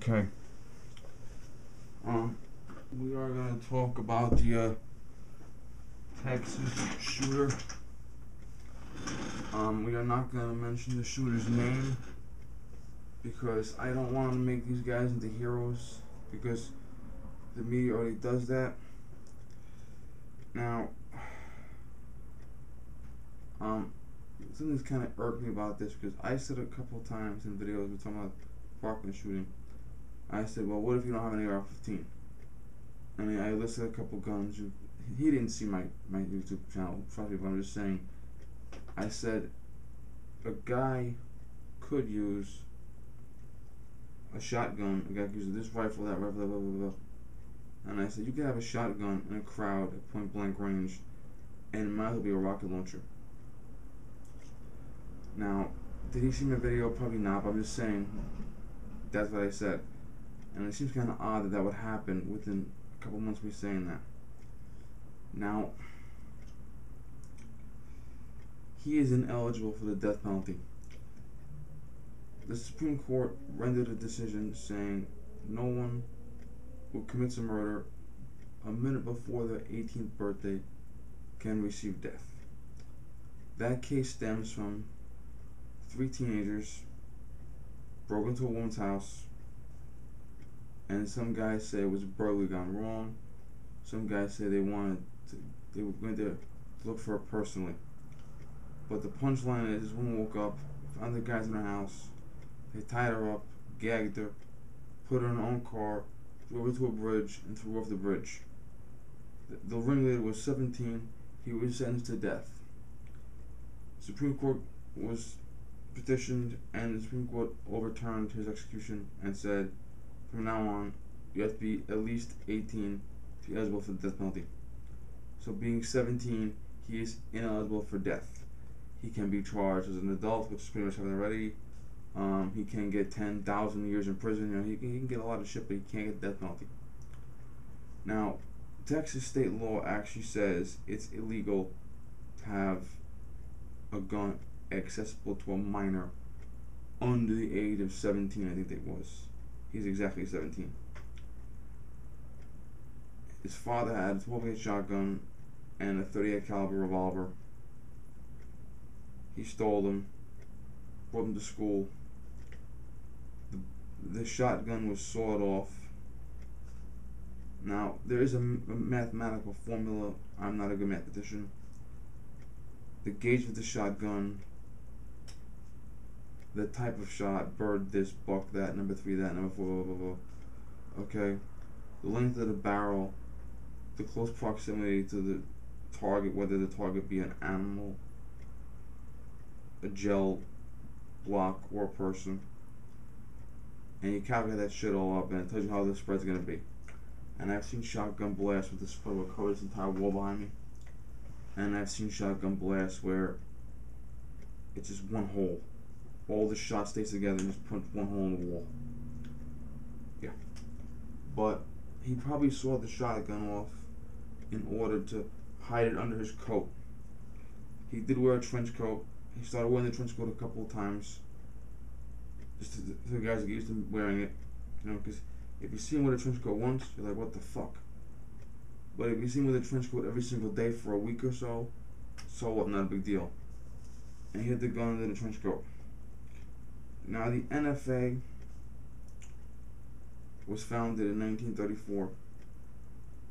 Okay. We are gonna talk about the Texas shooter. We are not gonna mention the shooter's name because I don't want to make these guys into heroes because the media already does that. Now, something's kind of irked me about this because I said a couple of times in videos we're talking about Parkland shooting. I said, well, what if you don't have an AR-15? I mean, I listed a couple guns. He didn't see my YouTube channel, trust me, but I'm just saying. I said a guy could use a shotgun. A guy could use this rifle, that rifle, blah, blah, blah, blah. And I said you could have a shotgun in a crowd at point blank range, and it might as well be a rocket launcher. Now, did he see my video? Probably not, but I'm just saying that's what I said. And it seems kind of odd that would happen within a couple months of me saying that. Now, he is ineligible for the death penalty. The Supreme Court rendered a decision saying no one who commits a murder a minute before their 18th birthday can receive death. That case stems from 3 teenagers broke into a woman's house, and some guys say it was burglary gone wrong. Some guys say they were going to look for her personally. But the punchline is, this woman woke up, found the guys in her house, they tied her up, gagged her, put her in her own car, threw her to a bridge, and threw her off the bridge. The ringleader was 17. He was sentenced to death. The Supreme Court was petitioned, and the Supreme Court overturned his execution and said, from now on, you have to be at least 18 to be eligible for the death penalty. So being 17, he is ineligible for death. He can be charged as an adult, which is pretty much happened already. He can get 10,000 years in prison. You know, he can get a lot of shit, but he can't get the death penalty. Now, Texas state law actually says it's illegal to have a gun accessible to a minor under the age of 17, I think it was. He's exactly 17. His father had a 12-gauge shotgun and a 38 caliber revolver. He stole them, brought them to school. The shotgun was sawed off. Now, there is a mathematical formula. I'm not a good mathematician. The gauge of the shotgun, the type of shot, bird this, buck that, number 3 that, number 4, blah, blah, blah. Okay. The length of the barrel, the close proximity to the target, whether the target be an animal, a gel block, or a person. And you calculate that shit all up, and it tells you how the spread's going to be. And I've seen shotgun blasts with the spread will cover this entire wall behind me. And I've seen shotgun blasts where it's just one hole. All the shot stays together and just punch one hole in the wall. Yeah. But he probably saw the shotgun off in order to hide it under his coat. He did wear a trench coat. He started wearing the trench coat a couple of times. Just to the guys get used to wearing it. You know, because if you see him with a trench coat once, you're like, what the fuck? But if you see him with a trench coat every single day for a week or so what, not a big deal. And he had the gun under the trench coat. Now, the NFA was founded in 1934,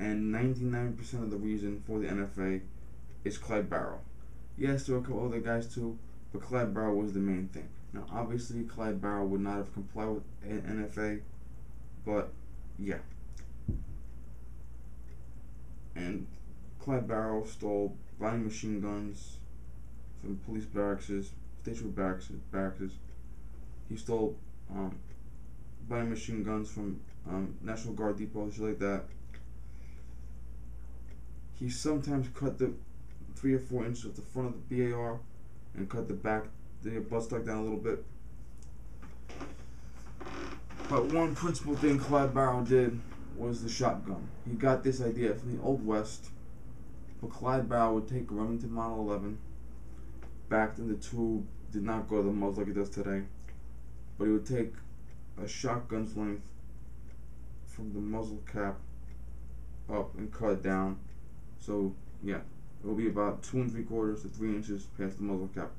and 99% of the reason for the NFA is Clyde Barrow. Yes, there were a couple other guys too, but Clyde Barrow was the main thing. Now, obviously, Clyde Barrow would not have complied with NFA, but yeah. And Clyde Barrow stole Browning machine guns from police barracks, state troop barracks. He stole Browning machine guns from National Guard depots, shit like that. He sometimes cut the 3 or 4 inches of the front of the BAR and cut the back, the buttstock down a little bit. But one principal thing Clyde Barrow did was the shotgun. He got this idea from the Old West, but Clyde Barrow would take a Remington Model 11, backed in the tube, did not go to the muzzle like it does today, but he would take a shotgun's length from the muzzle cap up and cut it down. So yeah, it will be about 2 3/4 to 3 inches past the muzzle cap,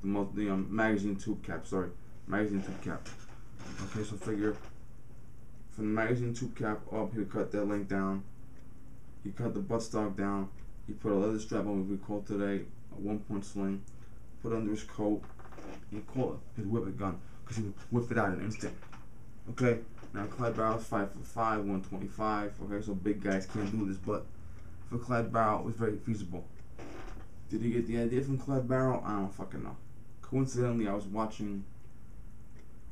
the magazine tube cap. Sorry, magazine tube cap. Okay, so figure from the magazine tube cap up, he'll cut that length down. He cut the buttstock down. He put a leather strap on what we call today a 1-point sling. Put it under his coat. He called it his whippet gun because he would whip it out in an instant. Okay, now Clyde Barrow's 5'5", 125. Okay, so big guys can't do this, but for Clyde Barrow, it was very feasible. Did he get the idea from Clyde Barrow? I don't fucking know. Coincidentally, I was watching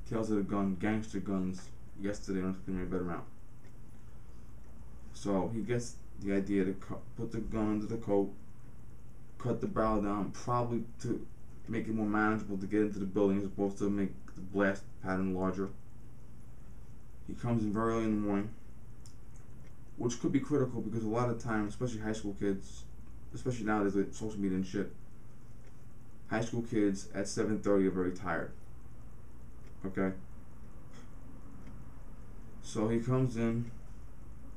Tales of the Gun, Gangster Guns, yesterday on Screaming Better Mount. So he gets the idea to put the gun under the coat, cut the barrel down, probably to make it more manageable to get into the building as opposed to make the blast pattern larger. He comes in very early in the morning, which could be critical because a lot of times, especially high school kids, especially nowadays with social media and shit, high school kids at 7:30 are very tired. Okay? So he comes in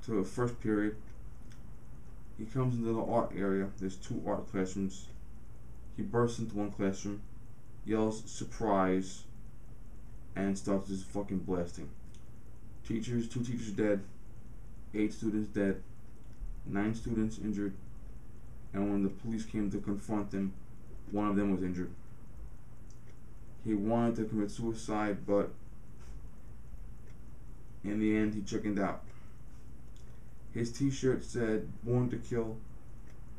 to the first period. He comes into the art area. There's 2 art classrooms. He bursts into one classroom, yells surprise, and starts his fucking blasting. 2 teachers dead, 8 students dead, 9 students injured, and when the police came to confront him, 1 of them was injured. He wanted to commit suicide, but in the end he chickened out. His t-shirt said "Born to Kill,"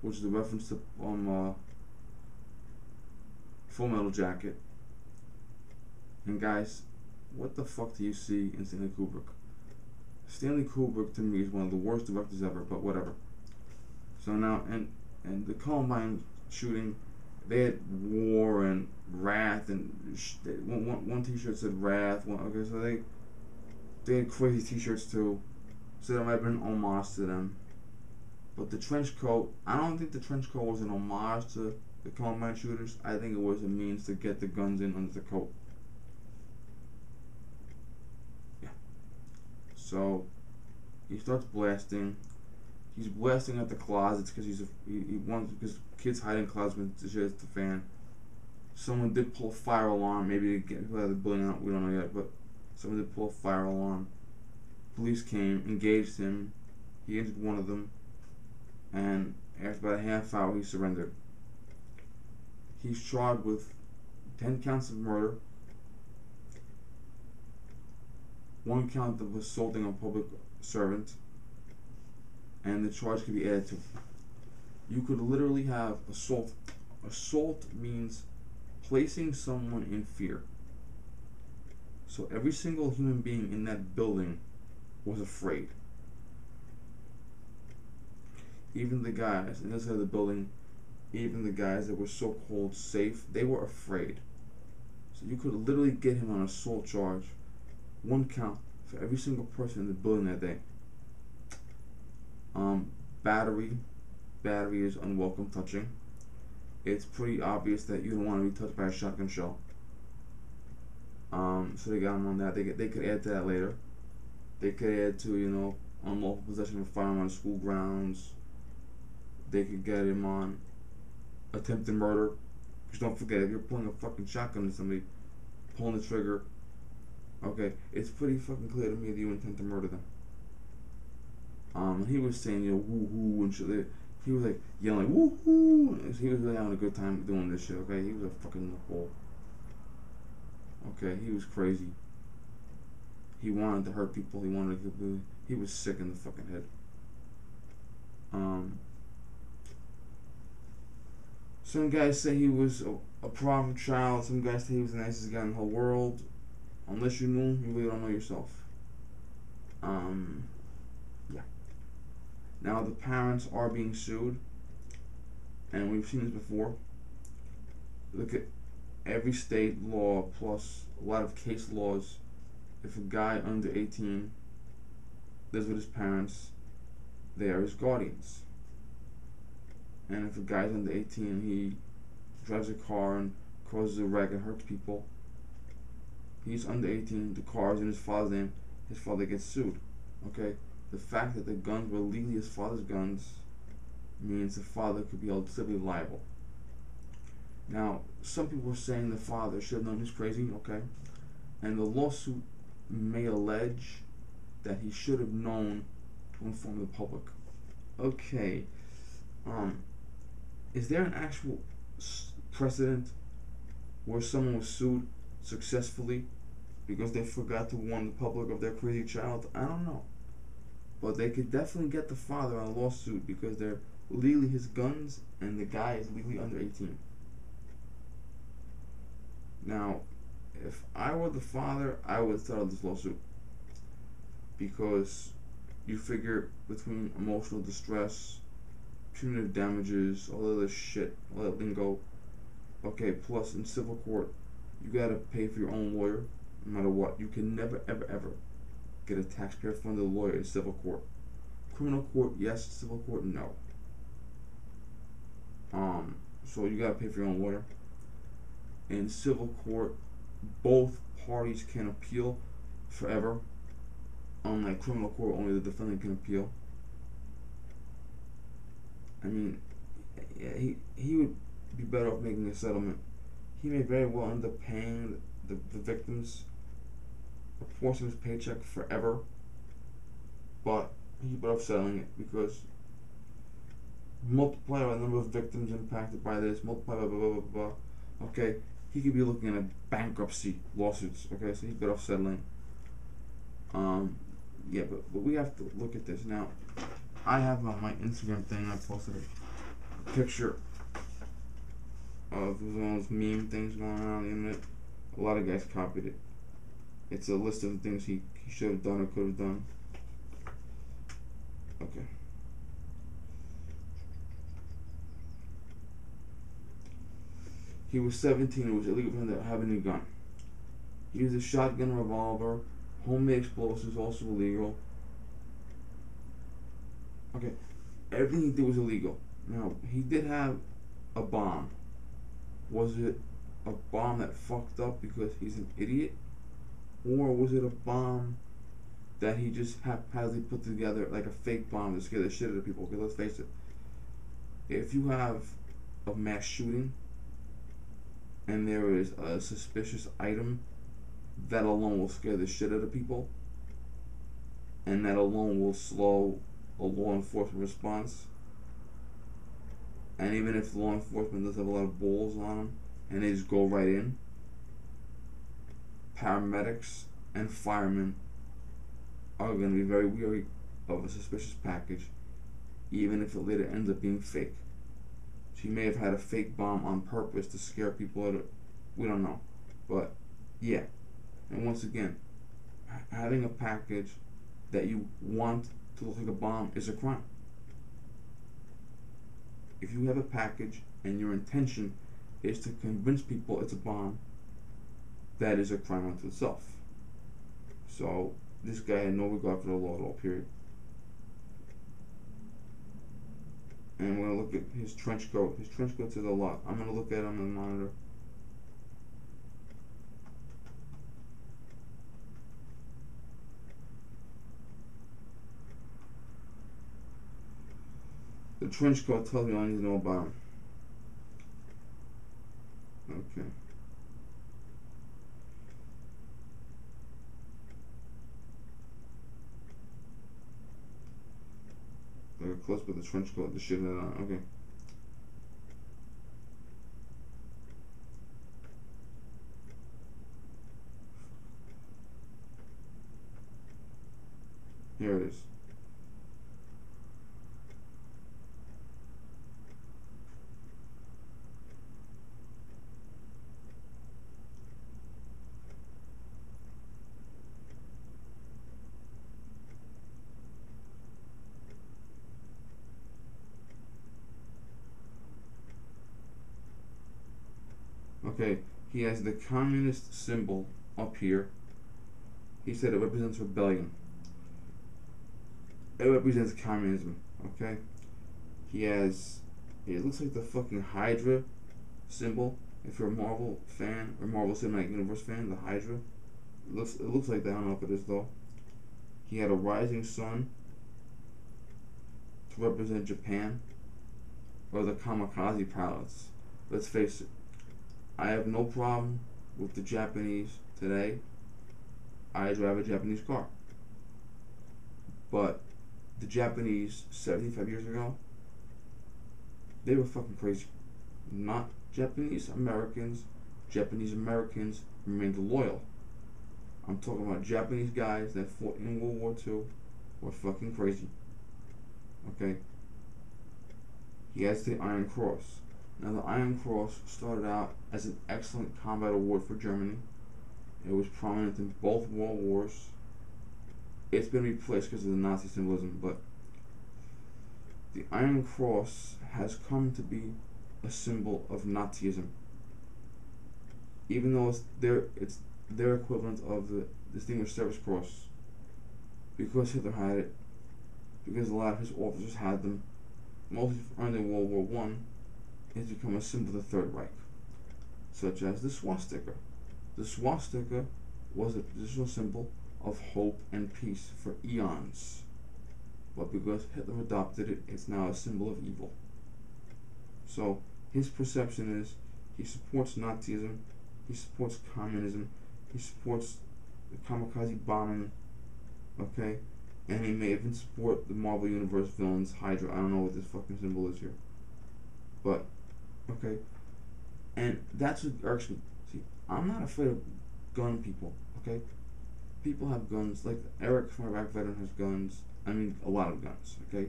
which is a reference to Full Metal Jacket. And guys, what the fuck do you see in Stanley Kubrick? Stanley Kubrick to me is one of the worst directors ever, but whatever. So now, and the Columbine shooting, they had war and wrath, and one t-shirt said wrath. Okay, so they had crazy t-shirts too. So that might have been an homage to them. But the trench coat, I don't think the trench coat was an homage to the Columbine shooters. I think it was a means to get the guns in under the coat. Yeah. So he starts blasting. He's blasting at the closets because he wants, because kids hide in closets when the shit hits the fan. Someone did pull a fire alarm. Maybe to get people out of the building out. We don't know yet, but someone did pull a fire alarm. Police came, engaged him. He injured 1 of them, and after about a half hour, he surrendered. He's charged with 10 counts of murder, 1 count of assaulting a public servant, and the charge could be added to. You could literally have assault. Assault means placing someone in fear. So every single human being in that building was afraid. Even the guys inside the building, even the guys that were so-called safe, they were afraid. So you could literally get him on an assault charge, 1 count for every single person in the building that day. Battery is unwelcome touching. It's pretty obvious that you don't want to be touched by a shotgun shell. So they got him on that. They could add to that later. They could add to, unlawful possession of a firearm on school grounds. They could get him on attempted murder. Because don't forget, if you're pulling a fucking shotgun at somebody, pulling the trigger, okay, it's pretty fucking clear to me that you intend to murder them. He was saying, woo hoo and shit. He was like yelling, woo hoo. He was really having a good time doing this shit, okay? He was a fucking fool. Okay, he was crazy. He wanted to hurt people. He was sick in the fucking head. Some guys say he was a problem child. Some guys say he was the nicest guy in the whole world. Unless you knew him, you really don't know yourself. Yeah. Now the parents are being sued, and we've seen this before. Look at every state law plus a lot of case laws. If a guy under 18 lives with his parents, they are his guardians. And if a guy's under 18, he drives a car and causes a wreck and hurts people, he's under 18, the car is in his father's name, his father gets sued. Okay, the fact that the guns were legally his father's guns means the father could be held civilly liable. Now, some people are saying the father should have known he's crazy, okay, and the lawsuit may allege that he should have known to inform the public. Okay, um, is there an actual precedent where someone was sued successfully because they forgot to warn the public of their crazy child? I don't know. But they could definitely get the father on a lawsuit because they're legally his guns and the guy is legally under 18. Now, if I were the father, I would settle this lawsuit because you figure between emotional distress, punitive damages, all that other shit, all that lingo. Okay, plus in civil court, you gotta pay for your own lawyer, no matter what. You can never, ever, ever get a taxpayer-funded lawyer in civil court. Criminal court, yes. Civil court, no. So you gotta pay for your own lawyer. In civil court, both parties can appeal forever. Unlike criminal court, only the defendant can appeal. I mean, yeah, he would be better off making a settlement. He may very well end up paying the victims a portion of his paycheck forever, but he's better off settling it because multiply by the number of victims impacted by this, multiply by blah blah blah blah. Okay, he could be looking at bankruptcy lawsuits. Okay, so he's better off settling. Yeah, but we have to look at this now. I have on my Instagram thing, I posted a picture of one of those meme things going on the internet. A lot of guys copied it. It's a list of things he should have done or could have done. Okay. He was 17. It was illegal for him to have a new gun. He used a shotgun, revolver, homemade explosives, also illegal. Okay, everything he did was illegal. Now, he did have a bomb. Was it a bomb that fucked up because he's an idiot? Or was it a bomb that he just haphazardly put together, like a fake bomb to scare the shit out of people? Okay, let's face it. If you have a mass shooting and there is a suspicious item, that alone will scare the shit out of people. And that alone will slow a law enforcement response. And even if law enforcement does have a lot of balls on them and they just go right in, paramedics and firemen are going to be very wary of a suspicious package, even if it later ends up being fake. She may have had a fake bomb on purpose to scare people out of, we don't know. But yeah, and once again, having a package that you want to look like a bomb is a crime. If you have a package and your intention is to convince people it's a bomb, that is a crime unto itself. So this guy had no regard for the law at all, period. And we're going to look at his trench coat. His trench coat says a lot. I'm going to look at him on the monitor. The trench coat tells me all I need to know about him. Okay. Like a close up of the trench coat, the shit on. Okay. Here it is. Okay, he has the communist symbol up here. He said it represents rebellion. It represents communism, okay? He has, it looks like the fucking Hydra symbol. If you're a Marvel fan, or Marvel Cinematic Universe fan, the Hydra. It looks like that, I don't know if it is though. He had a rising sun to represent Japan, or the kamikaze pilots. Let's face it, I have no problem with the Japanese today. I drive a Japanese car. But the Japanese 75 years ago, they were fucking crazy. Not Japanese Americans. Japanese Americans remained loyal. I'm talking about Japanese guys that fought in World War II were fucking crazy. Okay? He has the Iron Cross. Now, the Iron Cross started out as an excellent combat award for Germany. It was prominent in both world wars. It's been replaced because of the Nazi symbolism, but the Iron Cross has come to be a symbol of Nazism. Even though it's their equivalent of the Distinguished Service Cross. Because Hitler had it, because a lot of his officers had them, mostly earned in World War One, it's become a symbol of the Third Reich, such as the swastika. The swastika was a traditional symbol of hope and peace for eons, but because Hitler adopted it, it's now a symbol of evil. So his perception is he supports Nazism, he supports communism, he supports the kamikaze bombing, okay, and he may even support the Marvel Universe villains, Hydra. I don't know what this fucking symbol is here, but okay, and that's what irks me. See, I'm not afraid of gun people, okay? People have guns, like Eric from Iraq Veteran has guns. I mean, a lot of guns, okay?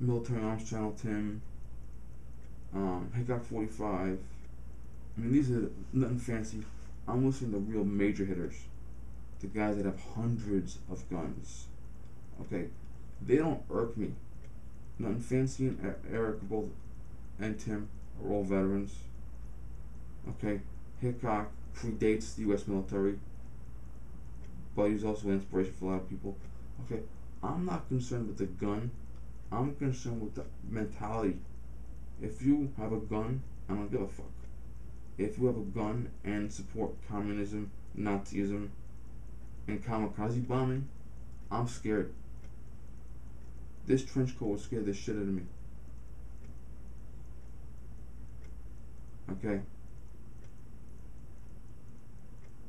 Military Arms Channel Tim, Hickok 45. I mean, these are nothing fancy. I'm listening to real major hitters, the guys that have hundreds of guns, okay? They don't irk me. Nothing fancy and Eric both and Tim are all veterans, okay? Hickok predates the U.S. military, but he's also an inspiration for a lot of people. Okay, I'm not concerned with the gun. I'm concerned with the mentality. If you have a gun, I don't give a fuck. If you have a gun and support communism, Nazism, and kamikaze bombing, I'm scared. This trench coat will scare the shit out of me. Okay?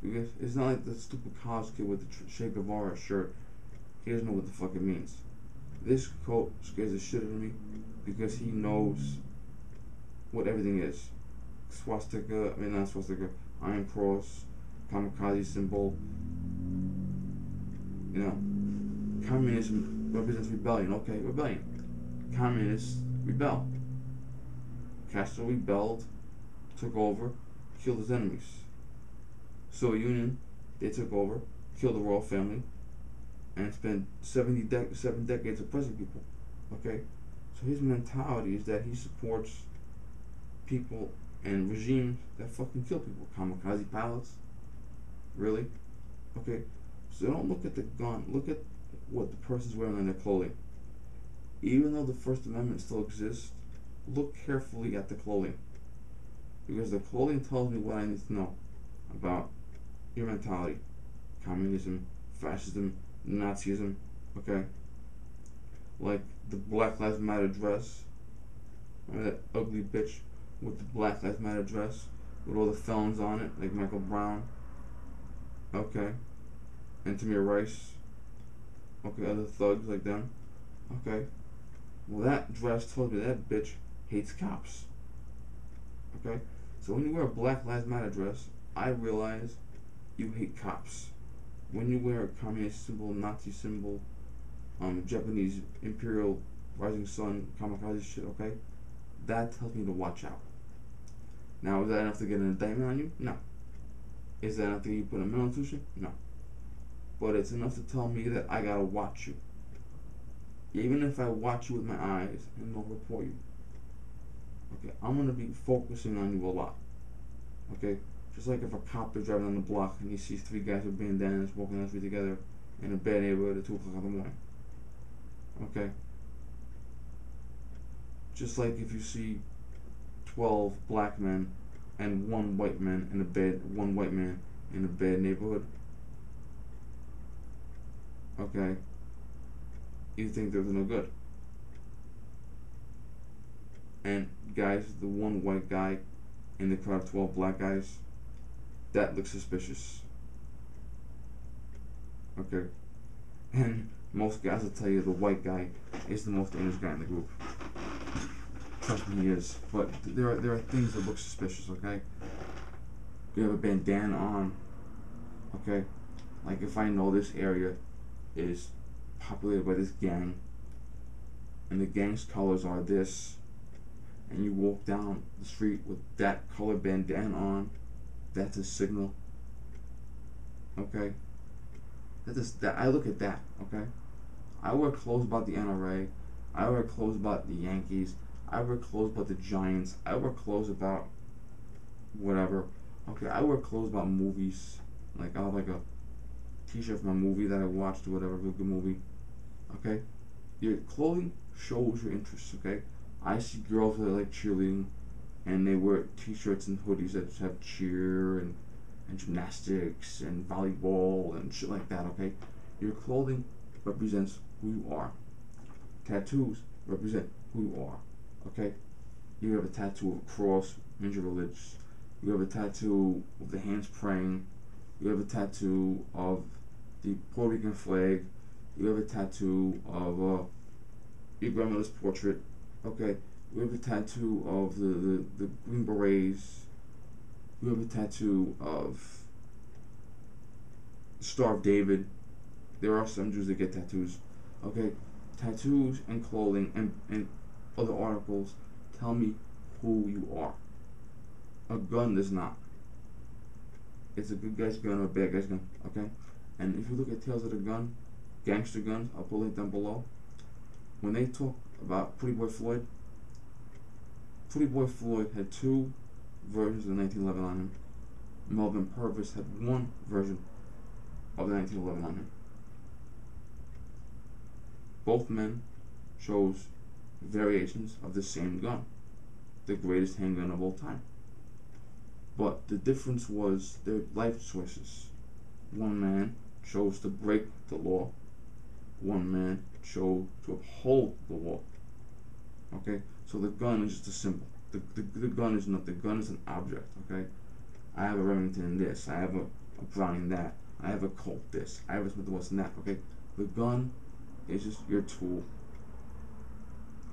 Because it's not like the stupid college kid with the Che Guevara shirt. He doesn't know what the fuck it means. This coat scares the shit out of me because he knows what everything is. Swastika, I mean not swastika, Iron Cross, kamikaze symbol. You know, communism represents rebellion. Okay, rebellion. Communists rebel. Castro rebelled, took over, killed his enemies. Soviet Union, they took over, killed the royal family, and spent 7 decades oppressing people. Okay? So his mentality is that he supports people and regimes that fucking kill people. Kamikaze pilots. Really? Okay? So don't look at the gun. Look at what the person's wearing on their clothing. Even though the First Amendment still exists, look carefully at the clothing. Because the clothing tells me what I need to know about your mentality. Communism, fascism, Nazism, okay? Like the Black Lives Matter dress. Remember that ugly bitch with the Black Lives Matter dress with all the felons on it, like Michael Brown? Okay. And Tamir Rice. Okay, other thugs like them. Okay. Well, that dress tells me that bitch hates cops. Okay? So when you wear a Black Lives Matter dress, I realize you hate cops. When you wear a communist symbol, Nazi symbol, Japanese imperial rising sun, kamikaze shit, okay? That tells me to watch out. Now, is that enough to get an indictment on you? No. Is that enough to get you put in a mental institution? No. But it's enough to tell me that I gotta watch you. Even if I watch you with my eyes and don't report you. Okay, I'm gonna be focusing on you a lot. Okay? Just like if a cop is driving on the block and he sees 3 guys with bandanas walking down the street together in a bad neighborhood at 2 o'clock in the morning. Okay? Just like if you see 12 black men and one white man in a bad neighborhood. okay, you think they're no good. And guys, the one white guy in the crowd of 12 black guys, that looks suspicious. Okay, and most guys will tell you the white guy is the most dangerous guy in the group. Trust me, he is. But there are things that look suspicious. Okay, you have a bandana on. Okay, like if I know this area is populated by this gang, and the gang's colors are this, and you walk down the street with that color bandana on, that's a signal. Okay, that I look at that. Okay, I wear clothes about the NRA. I wear clothes about the Yankees. I wear clothes about the Giants. I wear clothes about whatever. Okay, I wear clothes about movies. Like I have like a T-shirt from a movie that I watched or whatever, real good movie. Okay, your clothing shows your interests. Okay, I see girls that like cheerleading, and they wear T-shirts and hoodies that have cheer and gymnastics and volleyball and shit like that. Okay, your clothing represents who you are. Tattoos represent who you are. Okay, you have a tattoo of a cross, means you're religious. You have a tattoo of the hands praying. You have a tattoo of the Puerto Rican flag. You have a tattoo of your grandmother's portrait. Okay, you have a tattoo of the Green Berets. You have a tattoo of the Star of David. There are some Jews that get tattoos. Okay, tattoos and clothing and other articles tell me who you are. A gun does not. It's a good guy's gun or a bad guy's gun. Okay, and if you look at Tales of the Gun, gangster guns, I'll put a link down below. When they talk about Pretty Boy Floyd had two versions of the 1911 on him. Melvin Purvis had one version of the 1911 on him. Both men chose variations of the same gun, the greatest handgun of all time. But the difference was their life choices. One man chose to break the law. One man chose to uphold the law. Okay, so the gun is just a symbol. The gun is not. The gun is an object. Okay, I have a Remington this. I have a Browning that. I have a Colt this. I have a Smith & Wesson that. Okay, the gun is just your tool.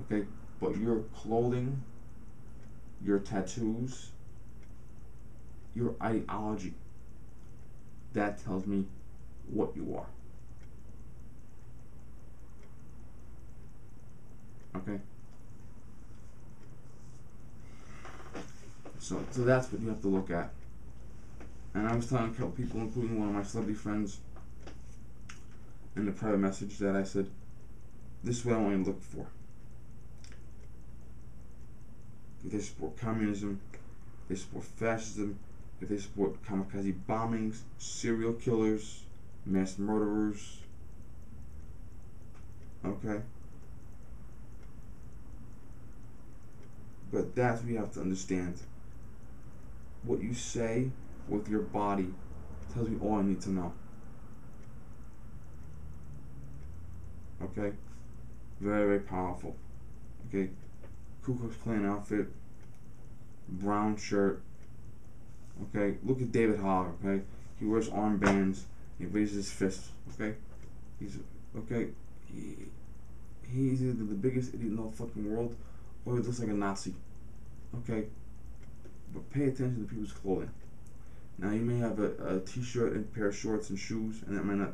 Okay, but your clothing, your tattoos, your ideology, that tells me what you are. Okay, so that's what you have to look at. And I was telling a couple people, including one of my celebrity friends, in the private message, that I said, this is what I want you to look for. If they support communism, if they support fascism, if they support kamikaze bombings, serial killers, mass murderers, okay? But that's what you have to understand. What you say with your body tells me all I need to know. Okay? Very, very powerful. Okay? Ku Klux Klan outfit, brown shirt. Okay? Look at David Hogg, okay? He wears armbands, he raises his fists, okay? He's, okay? He's either the biggest idiot in the whole fucking world, or he looks like a Nazi. Okay? But pay attention to people's clothing. Now, you may have a t-shirt and a pair of shorts and shoes, and that might not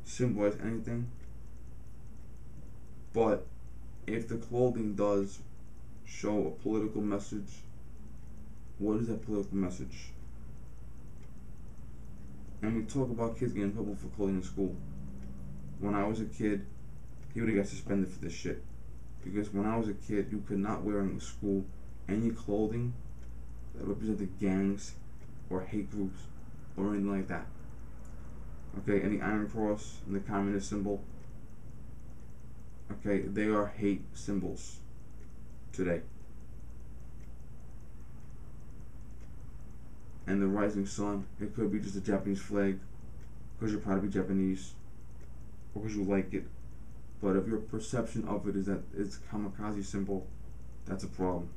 symbolize anything. But if the clothing does show a political message, what is that political message? And we talk about kids getting in trouble for clothing in school. When I was a kid, he would have got suspended for this shit. Because when I was a kid, you could not wear in school any clothing that represented gangs or hate groups or anything like that. Okay, and the Iron Cross and the communist symbol, okay, they are hate symbols today. And the rising sun, it could be just a Japanese flag, because you're proud to be Japanese. because you like it. But if your perception of it is that it's a kamikaze symbol, that's a problem.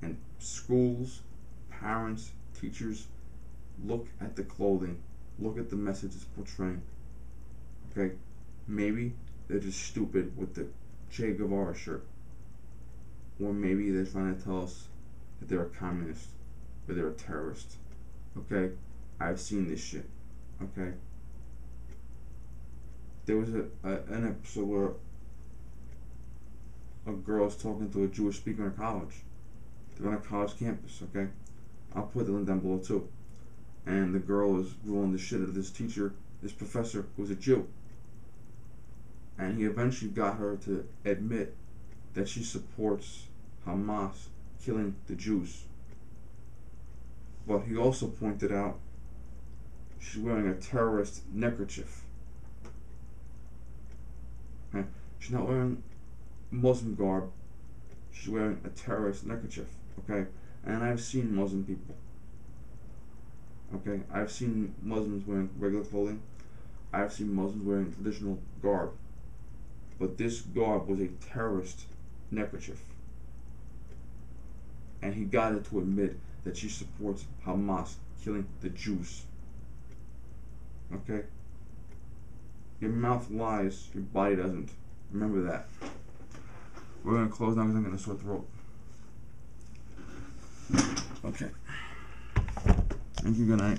And schools, parents, teachers, look at the clothing, look at the message it's portraying. Okay? Maybe they're just stupid with the Che Guevara shirt. Or maybe they're trying to tell us that they're a communist or they're a terrorist. Okay? I've seen this shit. Okay? There was an episode where a girl was talking to a Jewish speaker in a college. They're on a college campus, okay? I'll put the link down below too. And the girl is ruling the shit out of this teacher, this professor, who's a Jew. And he eventually got her to admit that she supports Hamas killing the Jews. But he also pointed out she's wearing a terrorist neckerchief. Okay? She's not wearing Muslim garb. She's wearing a terrorist neckerchief. Okay? And I've seen Muslim people. Okay? I've seen Muslims wearing regular clothing. I've seen Muslims wearing traditional garb. But this garb was a terrorist neckerchief. And he got her to admit that she supports Hamas killing the Jews. Okay? Your mouth lies, your body doesn't. Remember that. We're going to close now because I'm going to sore throat. Okay. Thank you, good night.